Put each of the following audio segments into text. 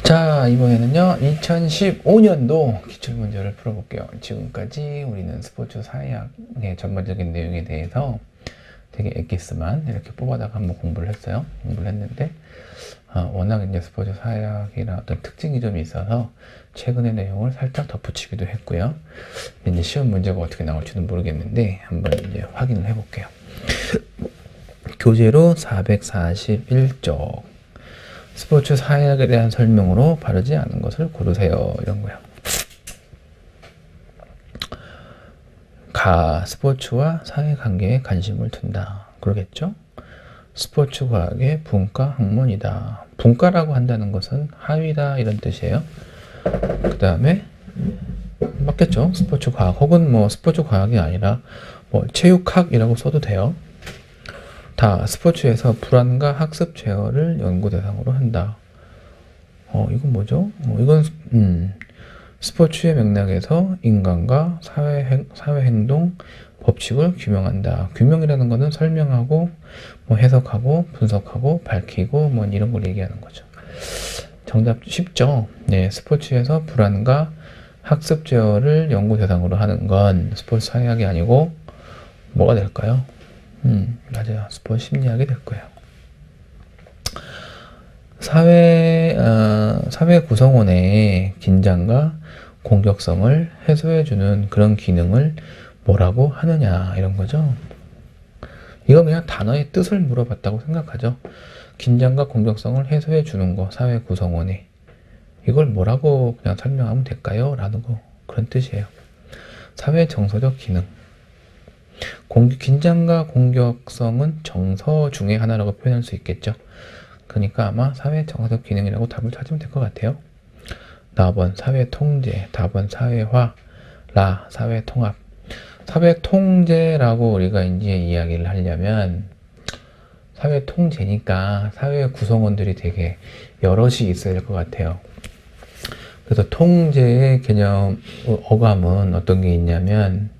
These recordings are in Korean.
자, 이번에는요, 2015년도 기출문제를 풀어볼게요. 지금까지 우리는 스포츠 사회학의 전반적인 내용에 대해서 되게 엑기스만 이렇게 뽑아다가 한번 공부를 했어요. 공부를 했는데, 워낙 이제 스포츠 사회학이나 어떤 특징이 좀 있어서 최근의 내용을 살짝 덧붙이기도 했고요. 이제 시험 문제가 어떻게 나올지는 모르겠는데, 한번 이제 확인을 해볼게요. 교재로 441쪽. 스포츠 사회학에 대한 설명으로 바르지 않은 것을 고르세요. 이런 거요. 스포츠와 사회관계에 관심을 둔다. 그러겠죠? 스포츠 과학의 분과 학문이다. 분과라고 한다는 것은 하위다 이런 뜻이에요. 그 다음에 맞겠죠? 스포츠 과학 혹은 뭐 스포츠 과학이 아니라 뭐 체육학이라고 써도 돼요. 다 스포츠에서 불안과 학습 제어를 연구 대상으로 한다. 이건 뭐죠? 이건 스포츠의 맥락에서 인간과 사회 행동 법칙을 규명한다. 규명이라는 것은 설명하고 뭐 해석하고 분석하고 밝히고 뭐 이런 걸 얘기하는 거죠. 정답 쉽죠? 네, 스포츠에서 불안과 학습 제어를 연구 대상으로 하는 건 스포츠 사회학이 아니고 뭐가 될까요? 맞아요. 스포츠 심리학이 될 거예요. 사회 구성원의 긴장과 공격성을 해소해주는 그런 기능을 뭐라고 하느냐, 이런 거죠. 이건 그냥 단어의 뜻을 물어봤다고 생각하죠. 긴장과 공격성을 해소해주는 거, 사회 구성원의. 이걸 뭐라고 그냥 설명하면 될까요? 라는 거, 그런 뜻이에요. 사회 정서적 기능. 긴장과 공격성은 정서 중에 하나라고 표현할 수 있겠죠. 그러니까 아마 사회 정서적 기능이라고 답을 찾으면 될 것 같아요. 나번 사회 통제, 답은 사회화, 사회 통합. 사회 통제라고 우리가 이제 이야기를 하려면 사회 통제니까 사회 구성원들이 되게 여럿이 있어야 될 것 같아요. 그래서 통제의 개념, 어감은 어떤 게 있냐면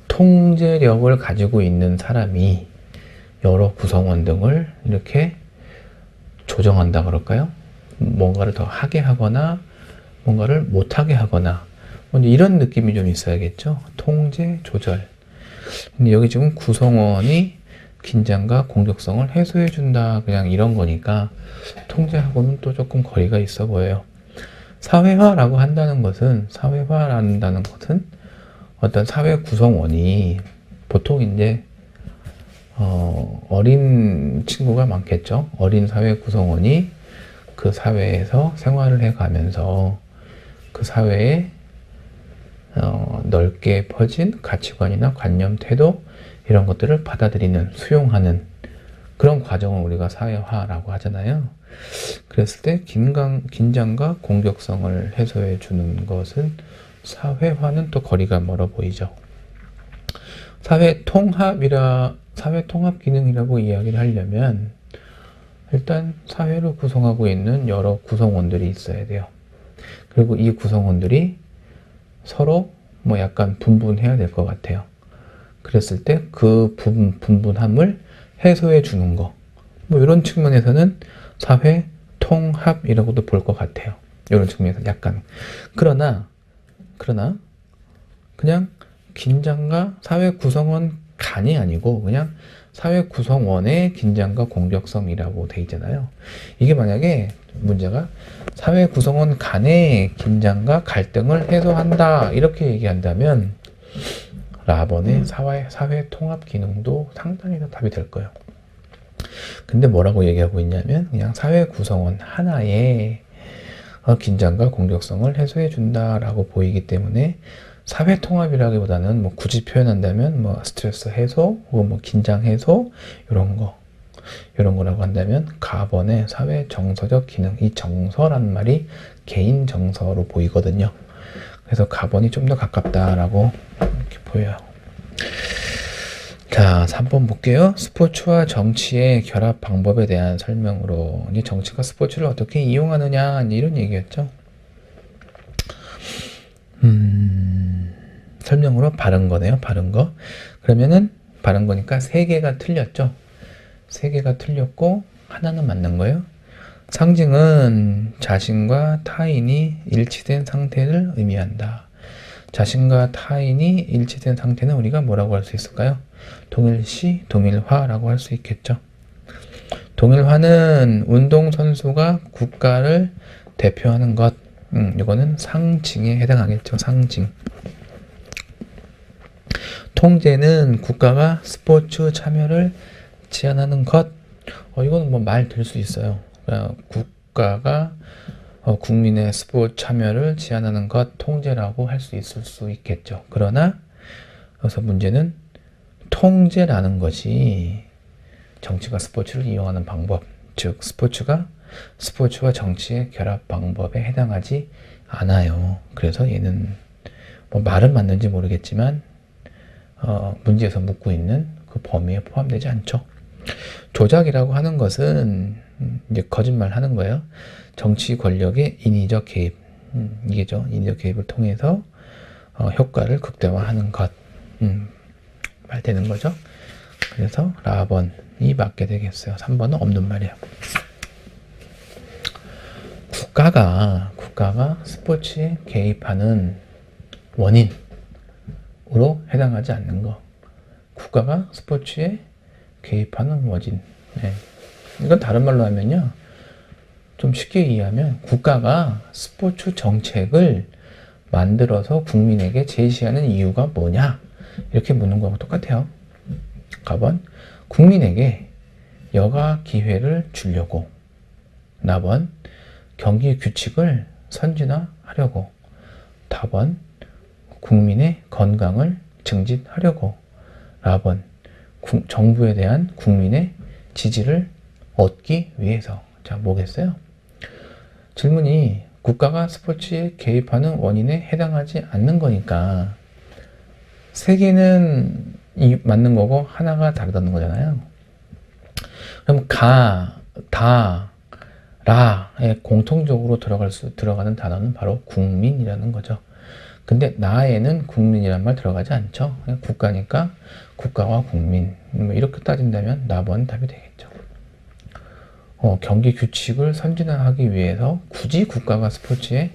통제력을 가지고 있는 사람이 여러 구성원 등을 이렇게 조정한다 그럴까요? 뭔가를 더 하게 하거나 뭔가를 못하게 하거나 이런 느낌이 좀 있어야겠죠. 통제, 조절. 근데 여기 지금 구성원이 긴장과 공격성을 해소해준다 그냥 이런 거니까 통제하고는 또 조금 거리가 있어 보여요. 사회화라고 한다는 것은 어떤 사회 구성원이 보통 이제 어린 친구가 많겠죠. 어린 사회 구성원이 그 사회에서 생활을 해가면서 그 사회에 넓게 퍼진 가치관이나 관념, 태도 이런 것들을 받아들이는, 수용하는 그런 과정을 우리가 사회화라고 하잖아요. 그랬을 때 긴장과 공격성을 해소해 주는 것은 사회화는 또 거리가 멀어 보이죠. 사회 통합 기능이라고 이야기를 하려면 일단 사회를 구성하고 있는 여러 구성원들이 있어야 돼요. 그리고 이 구성원들이 서로 뭐 약간 분분해야 될 것 같아요. 그랬을 때 그 분분함을 해소해 주는 거. 뭐 이런 측면에서는 사회 통합이라고도 볼 것 같아요. 이런 측면에서 약간. 그러나 그냥 긴장과 사회 구성원 간이 아니고 그냥 사회 구성원의 긴장과 공격성이라고 돼 있잖아요. 이게 만약에 문제가 사회 구성원 간의 긴장과 갈등을 해소한다 이렇게 얘기한다면 라번의 사회 통합 기능도 상당히 답이 될 거예요. 근데 뭐라고 얘기하고 있냐면 그냥 사회 구성원 하나의 긴장과 공격성을 해소해 준다라고 보이기 때문에 사회 통합이라기보다는 뭐 굳이 표현한다면 뭐 스트레스 해소 혹은 뭐 긴장 해소 이런 거라고 한다면 가번의 사회 정서적 기능, 이 정서란 말이 개인 정서로 보이거든요. 그래서 가번이 좀 더 가깝다라고 이렇게 보여요. 자, 3번 볼게요. 스포츠와 정치의 결합 방법에 대한 설명으로 이제 정치가 스포츠를 어떻게 이용하느냐 이런 얘기였죠. 설명으로 바른 거네요. 바른 거. 그러면은 바른 거니까 3개가 틀렸죠. 3개가 틀렸고 하나는 맞는 거예요. 상징은 자신과 타인이 일치된 상태를 의미한다. 자신과 타인이 일치된 상태는 우리가 뭐라고 할 수 있을까요? 동일시, 동일화라고 할 수 있겠죠. 동일화는 운동선수가 국가를 대표하는 것, 이거는 상징에 해당하겠죠. 상징. 통제는 국가가 스포츠 참여를 제한하는 것. 이거는 뭐 말 될 수 있어요. 국가가 국민의 스포츠 참여를 제한하는 것 통제라고 할 수 있을 수 있겠죠. 그러나 여기서 문제는 통제라는 것이 정치가 스포츠를 이용하는 방법, 즉 스포츠와 정치의 결합 방법에 해당하지 않아요. 그래서 얘는 뭐 말은 맞는지 모르겠지만 문제에서 묻고 있는 그 범위에 포함되지 않죠. 조작이라고 하는 것은 이제 거짓말 하는 거예요. 정치 권력의 인위적 개입, 이게죠. 인위적 개입을 통해서 효과를 극대화하는 것, 말 되는 거죠. 그래서 라번이 맞게 되겠어요. 3번은 없는 말이야. 국가가 스포츠에 개입하는 원인으로 해당하지 않는 거. 국가가 스포츠에 개입하는 원인. 네. 이건 다른 말로 하면요. 좀 쉽게 이해하면 국가가 스포츠 정책을 만들어서 국민에게 제시하는 이유가 뭐냐? 이렇게 묻는 거하고 똑같아요. 가번, 국민에게 여가 기회를 주려고. 나번, 경기 규칙을 선진화하려고. 다번, 국민의 건강을 증진하려고. 라번, 정부에 대한 국민의 지지를 얻기 위해서. 자, 뭐겠어요? 질문이 국가가 스포츠에 개입하는 원인에 해당하지 않는 거니까 세 개는 맞는 거고 하나가 다르다는 거잖아요. 그럼 라에 공통적으로 들어가는 단어는 바로 국민이라는 거죠. 근데 나에는 국민이란 말 들어가지 않죠. 그냥 국가니까 국가와 국민. 이렇게 따진다면 나번 답이 되겠죠. 경기 규칙을 선진화하기 위해서 굳이 국가가 스포츠에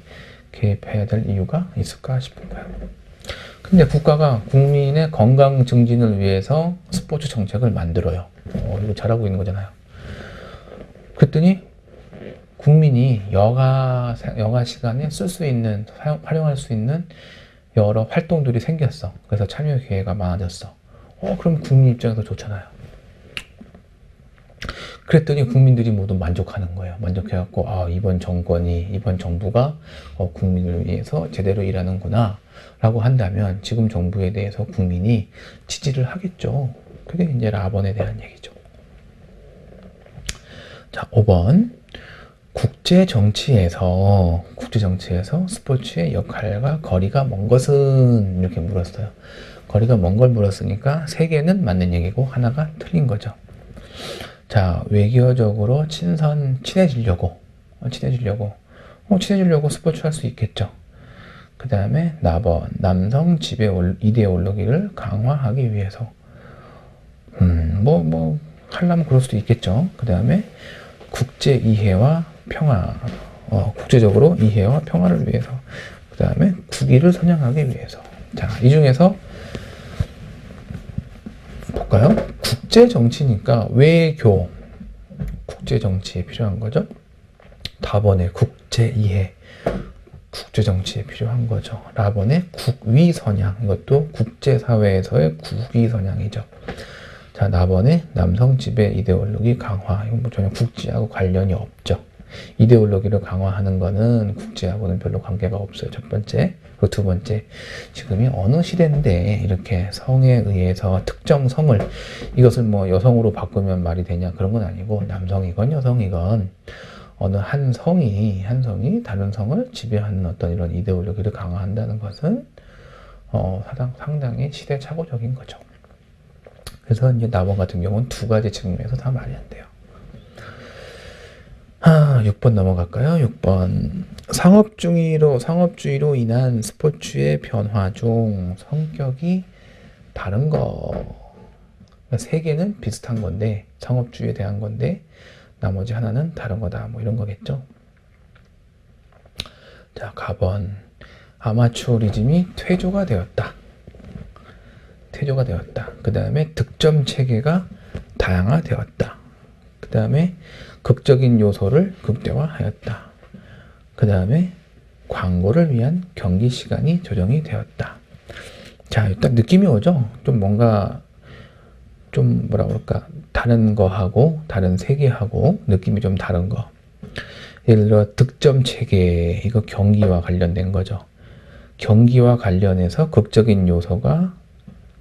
개입해야 될 이유가 있을까 싶은 거예요. 근데 국가가 국민의 건강 증진을 위해서 스포츠 정책을 만들어요. 이거 잘하고 있는 거잖아요. 그랬더니 국민이 여가 시간에 쓸 수 있는, 활용할 수 있는 여러 활동들이 생겼어. 그래서 참여 기회가 많아졌어. 그럼 국민 입장에서 좋잖아요. 그랬더니 국민들이 모두 만족하는 거예요. 만족해갖고 이번 정부가 국민을 위해서 제대로 일하는구나 라고 한다면 지금 정부에 대해서 국민이 지지를 하겠죠. 그게 이제 라번에 대한 얘기죠. 자, 5번. 국제 정치에서 스포츠의 역할과 거리가 먼 것은 이렇게 물었어요. 거리가 먼 걸 물었으니까 세 개는 맞는 얘기고 하나가 틀린 거죠. 자, 외교적으로 친해지려고 스포츠 할 수 있겠죠. 그 다음에 나번, 남성 지배 이데올로기를 강화하기 위해서. 하려면 그럴 수도 있겠죠. 그 다음에 국제 이해와 평화, 국제적으로 이해와 평화를 위해서. 그 다음에 국위를 선양하기 위해서. 자, 이 중에서 볼까요? 국제 정치니까 외교, 국제 정치에 필요한 거죠. 다번에 국제 이해, 국제 정치에 필요한 거죠. 라번에 국위 선양, 이것도 국제 사회에서의 국위 선양이죠. 자, 나번에 남성 지배 이데올로기 강화, 이건 전혀 국제하고 관련이 없죠. 이데올로기를 강화하는 거는 국제하고는 별로 관계가 없어요. 첫 번째. 그리고 두 번째, 지금이 어느 시대인데 이렇게 성에 의해서 특정 성을, 이것을 뭐 여성으로 바꾸면 말이 되냐 그런 건 아니고, 남성이건 여성이건 어느 한 성이 다른 성을 지배하는 어떤 이런 이데올로기를 강화한다는 것은 상당히 시대착오적인 거죠. 그래서 이제 나번 같은 경우는 두 가지 측면에서 다 말이 안 돼요. 6번 넘어갈까요? 6번. 상업주의로 인한 스포츠의 변화 중 성격이 다른 거. 세 개는 비슷한 건데, 상업주의에 대한 건데, 나머지 하나는 다른 거다. 뭐 이런 거겠죠. 자, 가번. 아마추어리즘이 퇴조가 되었다. 퇴조가 되었다. 그 다음에 득점 체계가 다양화되었다. 그 다음에 극적인 요소를 극대화하였다. 그 다음에 광고를 위한 경기 시간이 조정이 되었다. 자, 일단 느낌이 오죠? 좀 뭔가 좀 뭐라 그럴까, 다른 거하고 다른 세계하고 느낌이 좀 다른 거. 예를 들어 득점 체계, 이거 경기와 관련된 거죠. 경기와 관련해서 극적인 요소가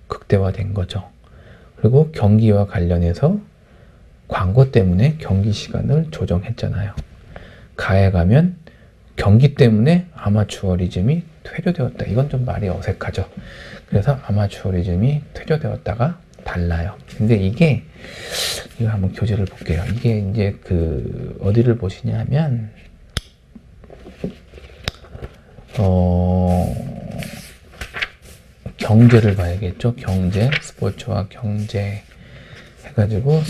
극대화된 거죠. 그리고 경기와 관련해서 광고 때문에 경기 시간을 조정했잖아요. 가에 가면 경기 때문에 아마추어리즘이 퇴조되었다. 이건 좀 말이 어색하죠. 그래서 아마추어리즘이 퇴조되었다가 달라요. 근데 이거 한번 교재를 볼게요. 이게 이제 어디를 보시냐면, 경제를 봐야겠죠. 경제, 스포츠와 경제 해가지고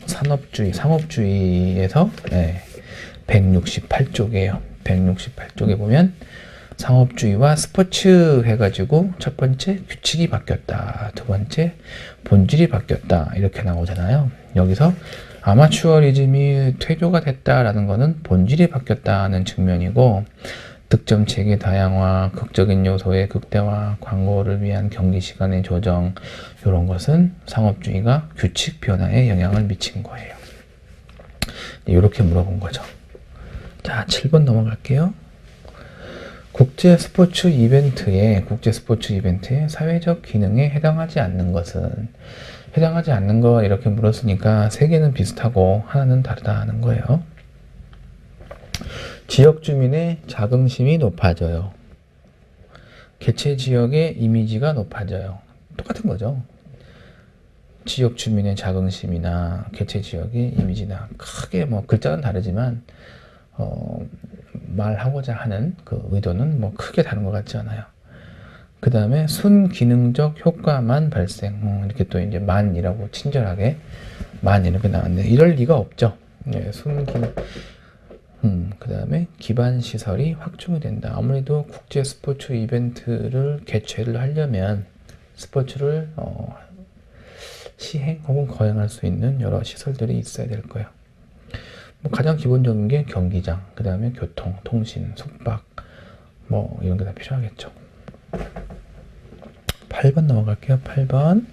상업주의에서 168쪽이에요. 168쪽에 보면 상업주의와 스포츠 해가지고 첫 번째 규칙이 바뀌었다. 두 번째 본질이 바뀌었다. 이렇게 나오잖아요. 여기서 아마추어리즘이 퇴조가 됐다라는 거는 본질이 바뀌었다는 측면이고, 득점 체계 다양화, 극적인 요소의 극대화, 광고를 위한 경기 시간의 조정, 이런 것은 상업주의가 규칙 변화에 영향을 미친 거예요. 이렇게 물어본 거죠. 자, 7번 넘어갈게요. 국제 스포츠 이벤트의 사회적 기능에 해당하지 않는 것은, 해당하지 않는 거 이렇게 물었으니까 세 개는 비슷하고 하나는 다르다 하는 거예요. 지역 주민의 자긍심이 높아져요. 개최 지역의 이미지가 높아져요. 똑같은 거죠. 지역 주민의 자긍심이나 개최 지역의 이미지나 크게 뭐 글자는 다르지만 말하고자 하는 그 의도는 뭐 크게 다른 것 같지 않아요. 그 다음에 순기능적 효과만 발생. 이렇게 또 이제 만이라고 친절하게 만 이렇게 나왔는데 이럴 리가 없죠. 네, 순기능. 그 다음에 기반 시설이 확충이 된다. 아무래도 국제 스포츠 이벤트를 개최를 하려면 스포츠를 시행 혹은 거행할 수 있는 여러 시설들이 있어야 될 거예요. 뭐 가장 기본적인 게 경기장, 그 다음에 교통, 통신, 숙박, 뭐 이런 게 다 필요하겠죠. 8번 넘어갈게요. 8번.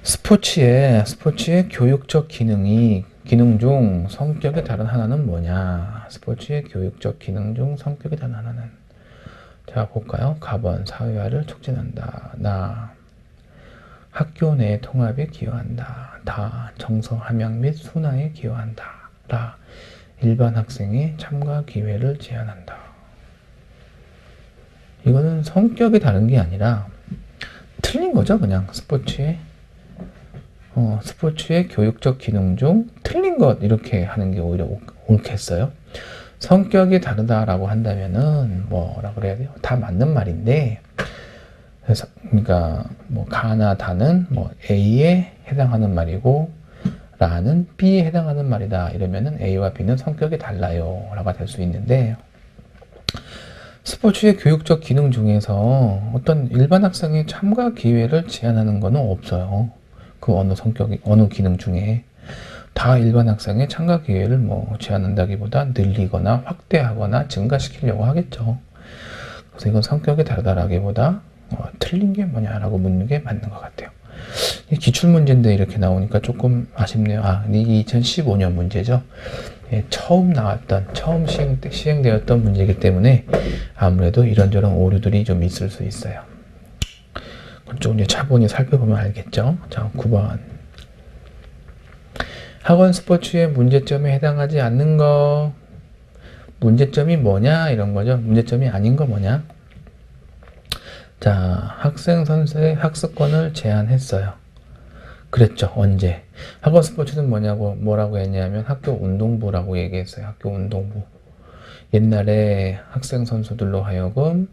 스포츠의 교육적 기능 중 성격이 다른 하나는 뭐냐? 스포츠의 교육적 기능 중 성격이 다른 하나는, 자 볼까요? 가번. 사회화를 촉진한다. 나. 학교 내 통합에 기여한다. 다. 정서 함양 및 순화에 기여한다. 라. 일반 학생의 참가 기회를 제한한다. 이거는 성격이 다른 게 아니라 틀린 거죠. 그냥 스포츠의 교육적 기능 중 틀린 것, 이렇게 하는 게 오히려 옳겠어요. 성격이 다르다라고 한다면은 뭐라 그래야 돼요? 다 맞는 말인데, 그래서 그러니까 뭐 가나 다는 뭐 A에 해당하는 말이고 라는 B에 해당하는 말이다. 이러면은 A와 B는 성격이 달라요 라고 될 수 있는데, 스포츠의 교육적 기능 중에서 어떤 일반 학생의 참가 기회를 제한하는 거는 없어요. 그 어느 기능 중에 다 일반 학생의 참가 기회를 뭐 제한한다기보다 늘리거나 확대하거나 증가시키려고 하겠죠. 그래서 이건 성격이 다르다라기보다 틀린 게 뭐냐라고 묻는 게 맞는 것 같아요. 기출문제인데 이렇게 나오니까 조금 아쉽네요. 이게 2015년 문제죠. 처음 시행되었던 문제이기 때문에 아무래도 이런저런 오류들이 좀 있을 수 있어요. 좀 이제 차분히 살펴보면 알겠죠. 자, 9번. 학원 스포츠의 문제점에 해당하지 않는 거. 문제점이 뭐냐? 이런 거죠. 문제점이 아닌 거 뭐냐? 자, 학생 선수의 학습권을 제한했어요. 그랬죠. 언제? 학원 스포츠는 뭐라고 했냐면 학교 운동부라고 얘기했어요. 학교 운동부. 옛날에 학생 선수들로 하여금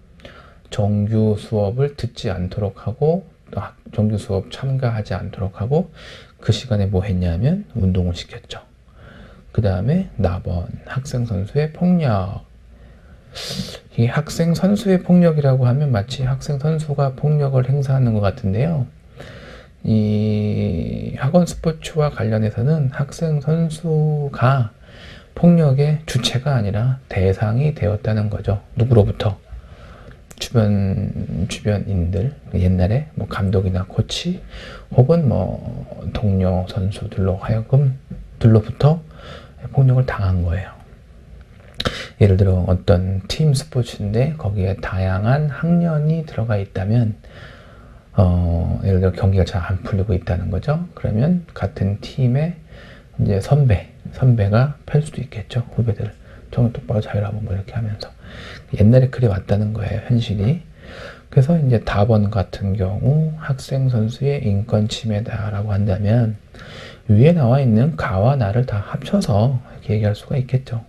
정규 수업을 듣지 않도록 하고 정규 수업 참가하지 않도록 하고 그 시간에 뭐 했냐면 운동을 시켰죠. 그 다음에 나번 학생 선수의 폭력. 이 학생 선수의 폭력이라고 하면 마치 학생 선수가 폭력을 행사하는 것 같은데요. 이 학원 스포츠와 관련해서는 학생 선수가 폭력의 주체가 아니라 대상이 되었다는 거죠. 누구로부터? 주변인들, 옛날에 뭐 감독이나 코치 혹은 뭐 동료 선수들로 들로부터 폭력을 당한 거예요. 예를 들어 어떤 팀 스포츠인데 거기에 다양한 학년이 들어가 있다면 예를 들어 경기가 잘 안 풀리고 있다는 거죠. 그러면 같은 팀의 이제 선배가 팰 수도 있겠죠. 후배들 정말 똑바로 자유라고 뭐 이렇게 하면서 옛날에 그래 왔다는 거예요. 현실이. 그래서 이제 답원 같은 경우 학생 선수의 인권 침해다라고 한다면 위에 나와 있는 가와 나를 다 합쳐서 이렇게 얘기할 수가 있겠죠.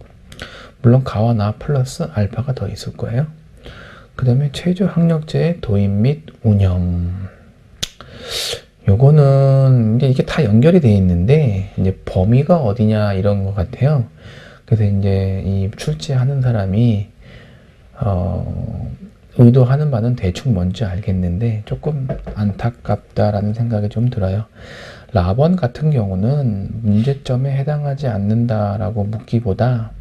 물론 가와 나 플러스 알파가 더 있을 거예요. 그 다음에 최저 학력제의 도입 및 운영. 요거는 이게 다 연결이 돼 있는데 이제 범위가 어디냐 이런 것 같아요. 그래서 이제 이 출제하는 사람이 의도하는 바는 대충 뭔지 알겠는데 조금 안타깝다라는 생각이 좀 들어요. 라번 같은 경우는 문제점에 해당하지 않는다라고 묻기보다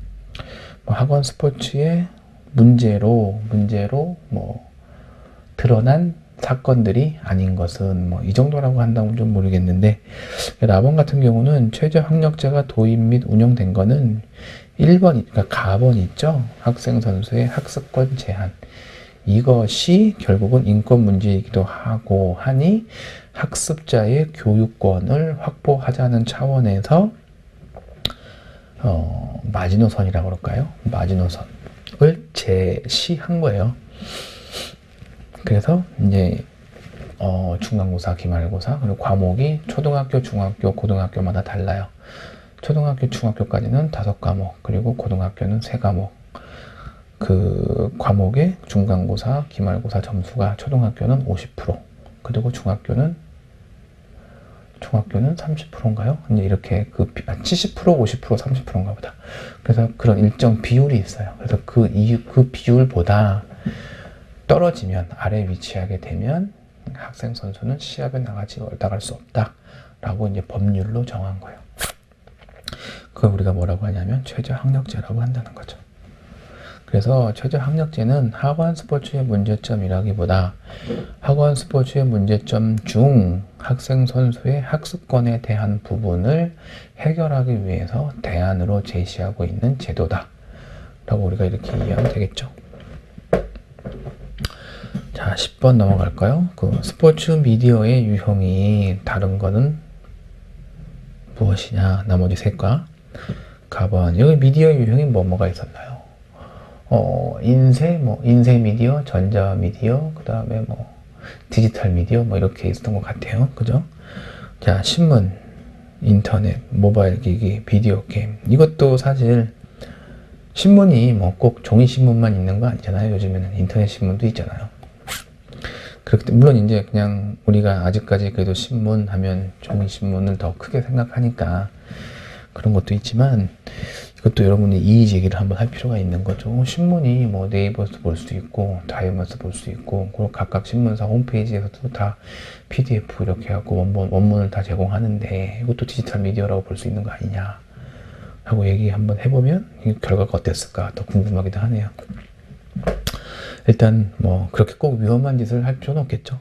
뭐 학원 스포츠의 문제로 뭐 드러난 사건들이 아닌 것은 뭐 이 정도라고 한다면 좀 모르겠는데, 라번 같은 경우는 최저 학력제가 도입 및 운영된 거는 1번, 그러니까 가번 있죠. 학생 선수의 학습권 제한. 이것이 결국은 인권 문제이기도 하고 하니 학습자의 교육권을 확보하자는 차원에서 마지노선이라고 그럴까요? 마지노선을 제시한 거예요. 그래서 이제 중간고사, 기말고사, 그리고 과목이 초등학교, 중학교, 고등학교마다 달라요. 초등학교, 중학교까지는 5과목, 그리고 고등학교는 3과목. 그 과목의 중간고사, 기말고사 점수가 초등학교는 50%, 그리고 중학교는 30%인가요? 이제 이렇게 70%, 50%, 30%인가 보다. 그래서 그런 일정 비율이 있어요. 그래서 그 비율보다 떨어지면, 아래 위치하게 되면 학생 선수는 시합에 나갈 수 없다라고 이제 법률로 정한 거예요. 그걸 우리가 뭐라고 하냐면 최저 학력제라고 한다는 거죠. 그래서 최저 학력제는 학원 스포츠의 문제점이라기보다 학원 스포츠의 문제점 중 학생 선수의 학습권에 대한 부분을 해결하기 위해서 대안으로 제시하고 있는 제도다 라고 우리가 이렇게 이해하면 되겠죠. 자, 10번 넘어갈까요? 그 스포츠 미디어의 유형이 다른 거는 무엇이냐? 나머지 셋과 가번. 여기 미디어 유형이 뭐가 있었나요? 인쇄 미디어, 전자 미디어, 그 다음에 뭐 디지털 미디어 뭐 이렇게 있었던 것 같아요. 그죠? 자, 신문, 인터넷, 모바일 기기, 비디오 게임. 이것도 사실 신문이 뭐 꼭 종이 신문만 있는 거 아니잖아요. 요즘에는 인터넷 신문도 있잖아요. 그렇기 때문에 물론 이제 그냥 우리가 아직까지 그래도 신문 하면 종이 신문을 더 크게 생각하니까 그런 것도 있지만, 이것도 여러분이 이의제기를 한번 할 필요가 있는 거죠. 신문이 뭐 네이버에서 볼 수도 있고 다이어에서 볼 수도 있고, 그리고 각각 신문사 홈페이지에서도 다 PDF 이렇게 하고 원문을 다 제공하는데 이것도 디지털 미디어라고 볼 수 있는 거 아니냐 하고 얘기 한번 해보면 이 결과가 어땠을까 더 궁금하기도 하네요. 일단 뭐 그렇게 꼭 위험한 짓을 할 필요는 없겠죠.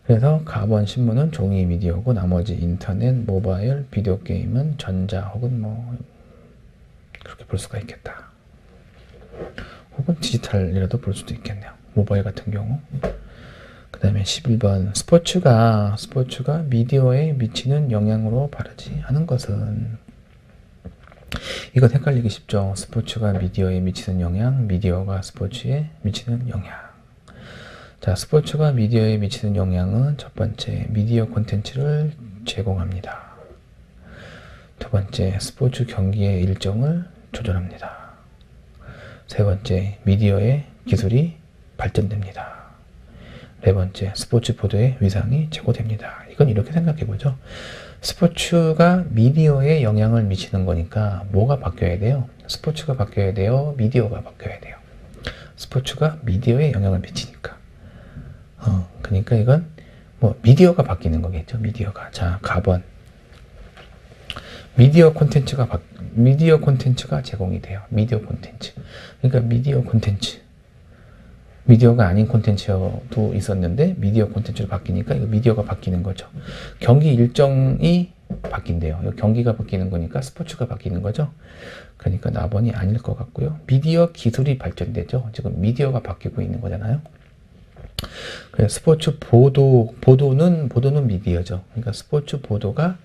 그래서 가번 신문은 종이 미디어고, 나머지 인터넷, 모바일, 비디오 게임은 전자 혹은 뭐 그렇게 볼 수가 있겠다. 혹은 디지털이라도 볼 수도 있겠네요. 모바일 같은 경우. 그 다음에 11번 스포츠가 미디어에 미치는 영향으로 바르지 않은 것은. 이건 헷갈리기 쉽죠. 스포츠가 미디어에 미치는 영향, 미디어가 스포츠에 미치는 영향. 자, 스포츠가 미디어에 미치는 영향은 첫 번째, 미디어 콘텐츠를 제공합니다. 두 번째, 스포츠 경기의 일정을 조절합니다. 세 번째, 미디어의 기술이 발전됩니다. 네 번째, 스포츠 보도의 위상이 제고됩니다. 이건 이렇게 생각해 보죠. 스포츠가 미디어에 영향을 미치는 거니까 뭐가 바뀌어야 돼요? 스포츠가 바뀌어야 돼요? 미디어가 바뀌어야 돼요? 스포츠가 미디어에 영향을 미치니까. 그러니까 이건 뭐 미디어가 바뀌는 거겠죠. 미디어가. 자, 가번. 미디어 콘텐츠가 제공이 돼요. 미디어 콘텐츠. 그러니까 미디어 콘텐츠. 미디어가 아닌 콘텐츠도 있었는데 미디어 콘텐츠로 바뀌니까 이거 미디어가 바뀌는 거죠. 경기 일정이 바뀐대요. 경기가 바뀌는 거니까 스포츠가 바뀌는 거죠. 그러니까 나번이 아닐 것 같고요. 미디어 기술이 발전되죠. 지금 미디어가 바뀌고 있는 거잖아요. 그래서 스포츠 보도는 미디어죠. 그러니까 스포츠 보도가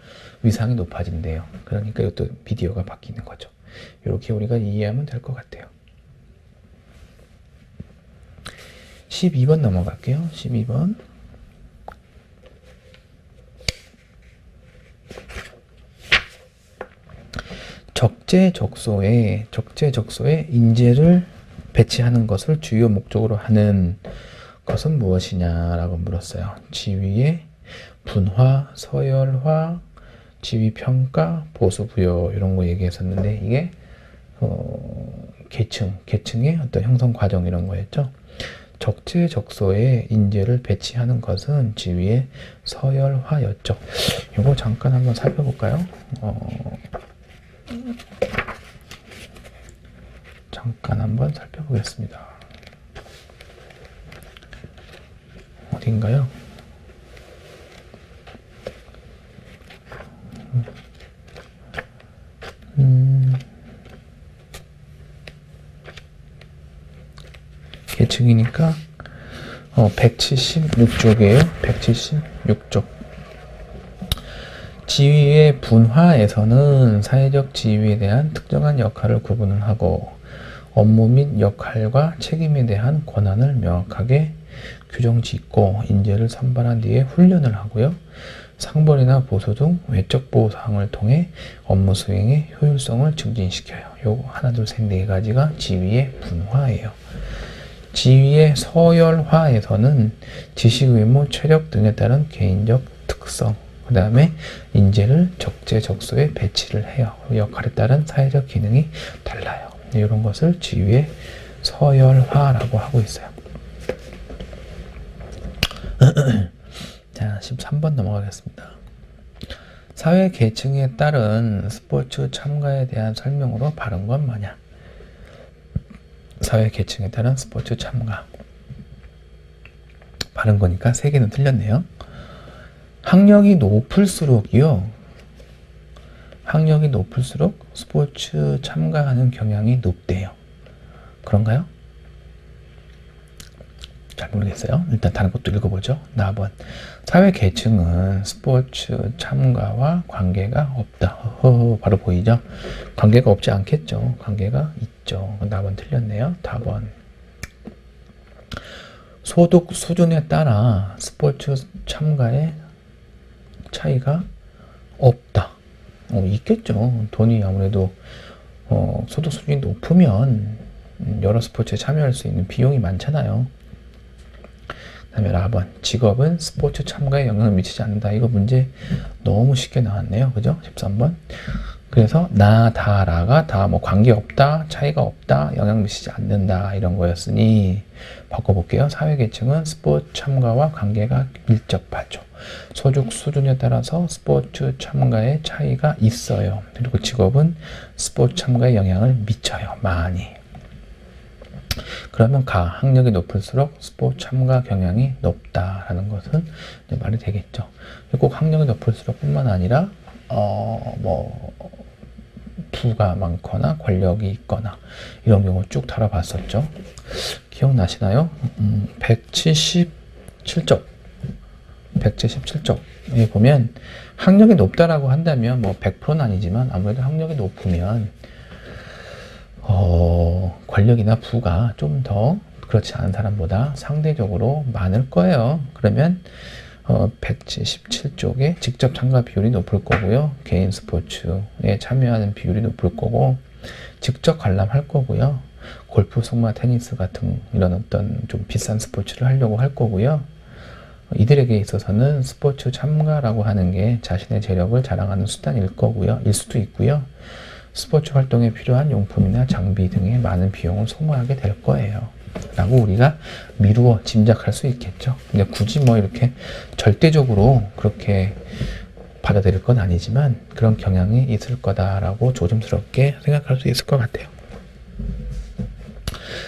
위상이 높아진대요. 그러니까 이것도 미디어가 바뀌는 거죠. 이렇게 우리가 이해하면 될 것 같아요. 12번 넘어갈게요. 12번. 적재적소에 인재를 배치하는 것을 주요 목적으로 하는 것은 무엇이냐라고 물었어요. 지위의 분화, 서열화, 지위평가, 보수부여 이런 거 얘기했었는데 이게 계층의 어떤 형성 과정 이런 거였죠. 적재적소에 인재를 배치하는 것은 지위의 서열화였죠. 이거 잠깐 한번 살펴볼까요? 잠깐 한번 살펴보겠습니다. 어딘가요? 계층이니까 176쪽이에요. 176쪽. 지위의 분화에서는 사회적 지위에 대한 특정한 역할을 구분을 하고 업무 및 역할과 책임에 대한 권한을 명확하게 규정 짓고 인재를 선발한 뒤에 훈련을 하고요. 상벌이나 보수 등 외적 보호 사항을 통해 업무 수행의 효율성을 증진시켜요. 요거 하나, 둘, 셋, 네 가지가 지위의 분화예요. 지위의 서열화에서는 지식, 외모, 체력 등에 따른 개인적 특성, 그 다음에 인재를 적재적소에 배치를 해요. 역할에 따른 사회적 기능이 달라요. 이런 것을 지위의 서열화라고 하고 있어요. 자, 13번 넘어가겠습니다. 사회 계층에 따른 스포츠 참가에 대한 설명으로 바른 건 뭐냐? 사회 계층에 따른 스포츠 참가. 바른 거니까 세 개는 틀렸네요. 학력이 높을수록이요. 학력이 높을수록 스포츠 참가하는 경향이 높대요. 그런가요? 잘 모르겠어요. 일단 다른 것도 읽어보죠. 나번. 사회 계층은 스포츠 참가와 관계가 없다. 바로 보이죠? 관계가 없지 않겠죠. 관계가 있죠. 나번 틀렸네요. 다번. 소득 수준에 따라 스포츠 참가의 차이가 없다. 있겠죠. 돈이 아무래도 소득 수준이 높으면 여러 스포츠에 참여할 수 있는 비용이 많잖아요. 그다음에 라번. 직업은 스포츠 참가에 영향을 미치지 않는다. 이거 문제 너무 쉽게 나왔네요. 그죠? 13번. 그래서 나, 다, 라가 다 뭐 관계없다, 차이가 없다, 영향 미치지 않는다 이런 거였으니 바꿔볼게요. 사회계층은 스포츠 참가와 관계가 밀접하죠. 소득 수준에 따라서 스포츠 참가에 차이가 있어요. 그리고 직업은 스포츠 참가에 영향을 미쳐요. 많이. 그러면 학력이 높을수록 스포츠 참가 경향이 높다라는 것은 이제 말이 되겠죠. 꼭 학력이 높을수록 뿐만 아니라 부가 많거나 권력이 있거나 이런 경우 쭉 다뤄봤었죠. 기억나시나요? 177쪽 177쪽에 보면 학력이 높다라고 한다면 뭐 100%는 아니지만 아무래도 학력이 높으면 권력이나 부가 좀 더 그렇지 않은 사람보다 상대적으로 많을 거예요. 그러면 177쪽에 직접 참가 비율이 높을 거고요. 개인 스포츠에 참여하는 비율이 높을 거고 직접 관람할 거고요. 골프, 승마, 테니스 같은 이런 어떤 좀 비싼 스포츠를 하려고 할 거고요. 이들에게 있어서는 스포츠 참가라고 하는 게 자신의 재력을 자랑하는 수단일 거고요. 일 수도 있고요. 스포츠 활동에 필요한 용품이나 장비 등의 많은 비용을 소모하게 될 거예요. 라고 우리가 미루어 짐작할 수 있겠죠. 근데 굳이 뭐 이렇게 절대적으로 그렇게 받아들일 건 아니지만 그런 경향이 있을 거다라고 조심스럽게 생각할 수 있을 것 같아요.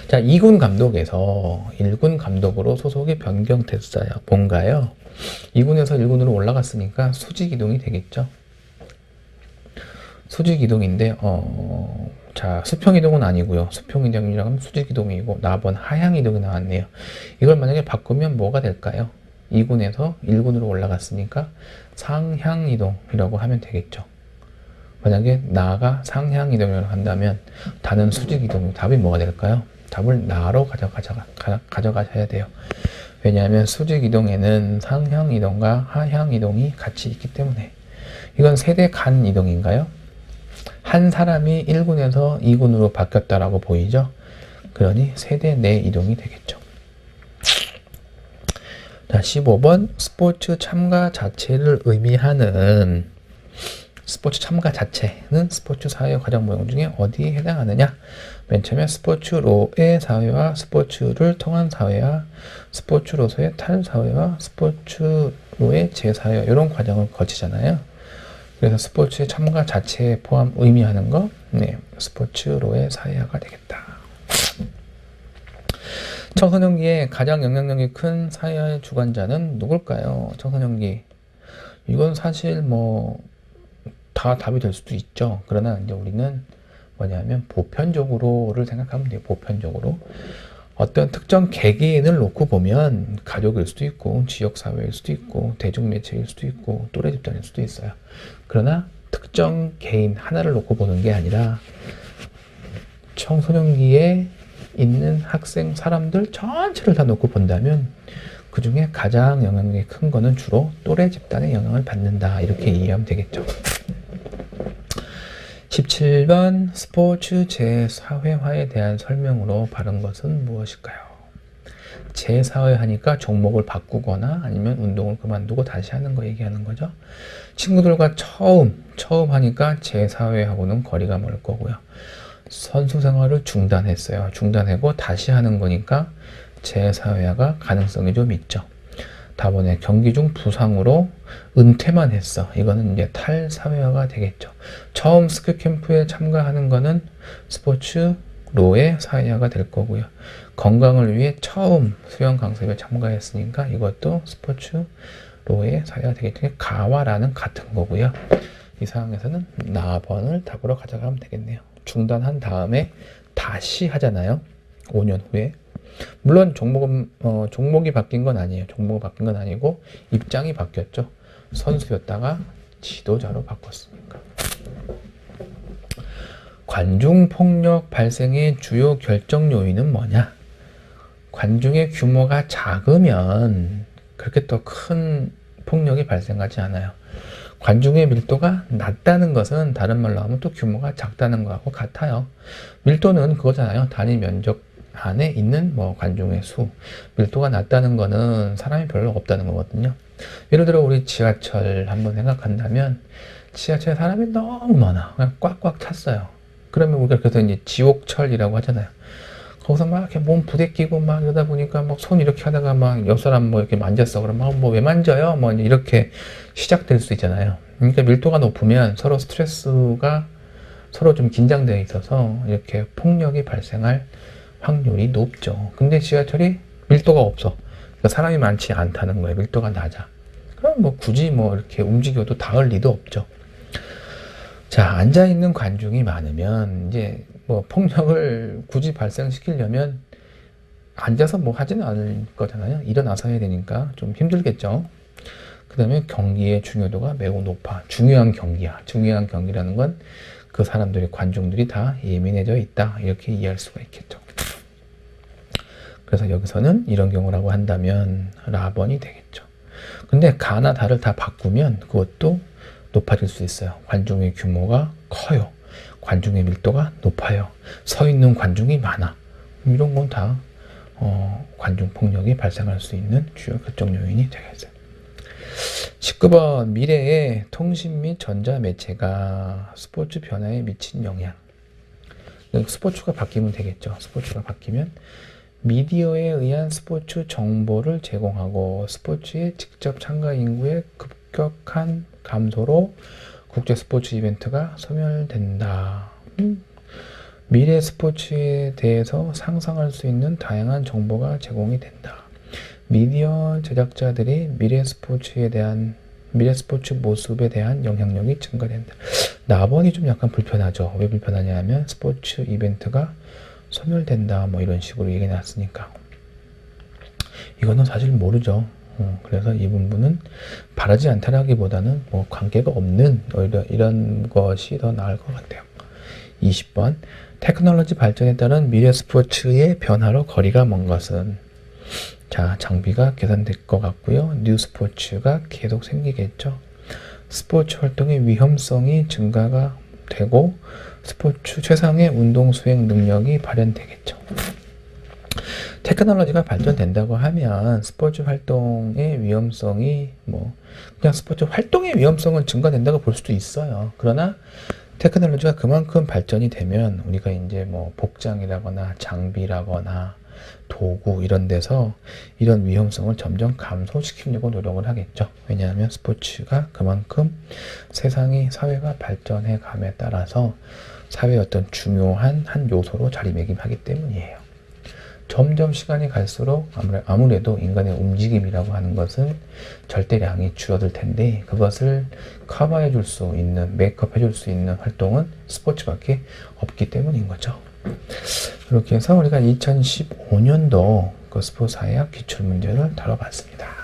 자, 2군 감독에서 1군 감독으로 소속이 변경됐어요. 뭔가요? 2군에서 1군으로 올라갔으니까 수직 이동이 되겠죠. 수직 이동인데 자, 수평 이동은 아니고요. 수평 이동이라고 하면 수직 이동이고 나번 하향 이동이 나왔네요. 이걸 만약에 바꾸면 뭐가 될까요? 2군에서 1군으로 올라갔으니까 상향 이동이라고 하면 되겠죠. 만약에 나가 상향 이동을 한다면 다는 수직 이동, 답이 뭐가 될까요? 답을 나로 가져가셔야 돼요. 왜냐하면 수직 이동에는 상향 이동과 하향 이동이 같이 있기 때문에. 이건 세대 간 이동인가요? 한 사람이 1군에서 2군으로 바뀌었다라고 보이죠? 그러니 세대 내 이동이 되겠죠. 자, 15번 스포츠 참가 자체를 의미하는 스포츠 참가 자체는 스포츠 사회 과정 모형 중에 어디에 해당하느냐? 맨 처음에 스포츠로의 사회와 스포츠를 통한 사회와 스포츠로서의 탈사회와 스포츠로의 재사회 이런 과정을 거치잖아요. 그래서 스포츠의 참가 자체에 포함 의미하는 거, 네, 스포츠로의 사회화가 되겠다. 청소년기에 가장 영향력이 큰 사회화의 주관자는 누굴까요? 청소년기. 이건 사실 뭐 다 답이 될 수도 있죠. 그러나 이제 우리는 뭐냐면 보편적으로를 생각하면 돼요. 보편적으로. 어떤 특정 개개인을 놓고 보면 가족일 수도 있고 지역사회일 수도 있고 대중매체일 수도 있고 또래 집단일 수도 있어요. 그러나 특정 개인 하나를 놓고 보는 게 아니라 청소년기에 있는 학생 사람들 전체를 다 놓고 본다면 그 중에 가장 영향력이 큰 거는 주로 또래 집단의 영향을 받는다. 이렇게 이해하면 되겠죠. 17번 스포츠 재사회화에 대한 설명으로 바른 것은 무엇일까요? 재사회하니까 종목을 바꾸거나 아니면 운동을 그만두고 다시 하는 거 얘기하는 거죠. 친구들과 처음 하니까 재사회하고는 거리가 멀 거고요. 선수 생활을 중단했어요. 중단하고 다시 하는 거니까 재사회화가 가능성이 좀 있죠. 다번에 경기 중 부상으로 은퇴만 했어. 이거는 이제 탈사회화가 되겠죠. 처음 스키 캠프에 참가하는 거는 스포츠로의 사회화가 될 거고요. 건강을 위해 처음 수영 강습에 참가했으니까 이것도 스포츠로의 사회화가 되겠죠. 가와라는 같은 거고요. 이 상황에서는 나번을 답으로 가져가면 되겠네요. 중단한 다음에 다시 하잖아요. 5년 후에. 물론 종목이 바뀐 건 아니에요. 종목이 바뀐 건 아니고 입장이 바뀌었죠. 선수였다가 지도자로 바꿨으니까. 관중폭력 발생의 주요 결정 요인은 뭐냐? 관중의 규모가 작으면 그렇게 또 큰 폭력이 발생하지 않아요. 관중의 밀도가 낮다는 것은 다른 말로 하면 또 규모가 작다는 거하고 같아요. 밀도는 그거잖아요. 단위 면적 안에 있는 뭐 관중의 수. 밀도가 낮다는 거는 사람이 별로 없다는 거거든요. 예를 들어 우리 지하철 한번 생각한다면 지하철에 사람이 너무 많아. 그냥 꽉꽉 찼어요. 그러면 우리가 그래서 이제 지옥철이라고 하잖아요. 거기서 막 이렇게 몸 부대끼고 막 이러다 보니까 막 손 이렇게 하다가 막 옆 사람 뭐 이렇게 만졌어. 그러면 뭐 왜 만져요? 뭐 이렇게 시작될 수 있잖아요. 그러니까 밀도가 높으면 서로 스트레스가 서로 좀 긴장되어 있어서 이렇게 폭력이 발생할 확률이 높죠. 근데 지하철이 밀도가 없어. 그러니까 사람이 많지 않다는 거예요. 밀도가 낮아. 그럼 뭐 굳이 뭐 이렇게 움직여도 닿을 리도 없죠. 자, 앉아있는 관중이 많으면 이제 뭐 폭력을 굳이 발생시키려면 앉아서 뭐 하지는 않을 거잖아요. 일어나서 해야 되니까 좀 힘들겠죠. 그 다음에 경기의 중요도가 매우 높아. 중요한 경기야. 중요한 경기라는 건 그 사람들이, 관중들이 다 예민해져 있다. 이렇게 이해할 수가 있겠죠. 그래서 여기서는 이런 경우라고 한다면 라번이 되겠죠. 근데 가나 다를 다 바꾸면 그것도 높아질 수 있어요. 관중의 규모가 커요. 관중의 밀도가 높아요. 서 있는 관중이 많아. 이런 건 다 관중 폭력이 발생할 수 있는 주요 결정 요인이 되겠어요. 19번 미래의 통신 및 전자 매체가 스포츠 변화에 미친 영향. 스포츠가 바뀌면 되겠죠. 스포츠가 바뀌면 미디어에 의한 스포츠 정보를 제공하고 스포츠의 직접 참가 인구의 급격한 감소로 국제 스포츠 이벤트가 소멸된다. 미래 스포츠에 대해서 상상할 수 있는 다양한 정보가 제공이 된다. 미디어 제작자들이 미래 스포츠 모습에 대한 영향력이 증가된다. 나번이 좀 약간 불편하죠. 왜 불편하냐 하면 스포츠 이벤트가 소멸된다 뭐 이런 식으로 얘기 났으니까 이거는 사실 모르죠. 그래서 이 부분은 바라지 않다라기보다는 뭐 관계가 없는 오히려 이런 것이 더 나을 것 같아요. 20번 테크놀로지 발전에 따른 미래 스포츠의 변화로 거리가 먼 것은 자 장비가 개선될 것 같고요. 뉴 스포츠가 계속 생기겠죠. 스포츠 활동의 위험성이 증가가 되고 스포츠 최상의 운동 수행 능력이 발현되겠죠. 테크놀로지가 발전된다고 하면 스포츠 활동의 위험성이 그냥 스포츠 활동의 위험성은 증가된다고 볼 수도 있어요. 그러나 테크놀로지가 그만큼 발전이 되면 우리가 이제 복장이라거나 장비라거나 도구 이런 데서 이런 위험성을 점점 감소시키려고 노력을 하겠죠. 왜냐하면 스포츠가 그만큼 사회가 발전해 감에 따라서 사회의 어떤 중요한 한 요소로 자리매김하기 때문이에요. 점점 시간이 갈수록 아무래도 인간의 움직임이라고 하는 것은 절대량이 줄어들 텐데 그것을 커버해 줄 수 있는, 메이크업 해줄 수 있는 활동은 스포츠밖에 없기 때문인 거죠. 이렇게 해서 우리가 2015년도 그 스포츠 사회학 기출문제를 다뤄봤습니다.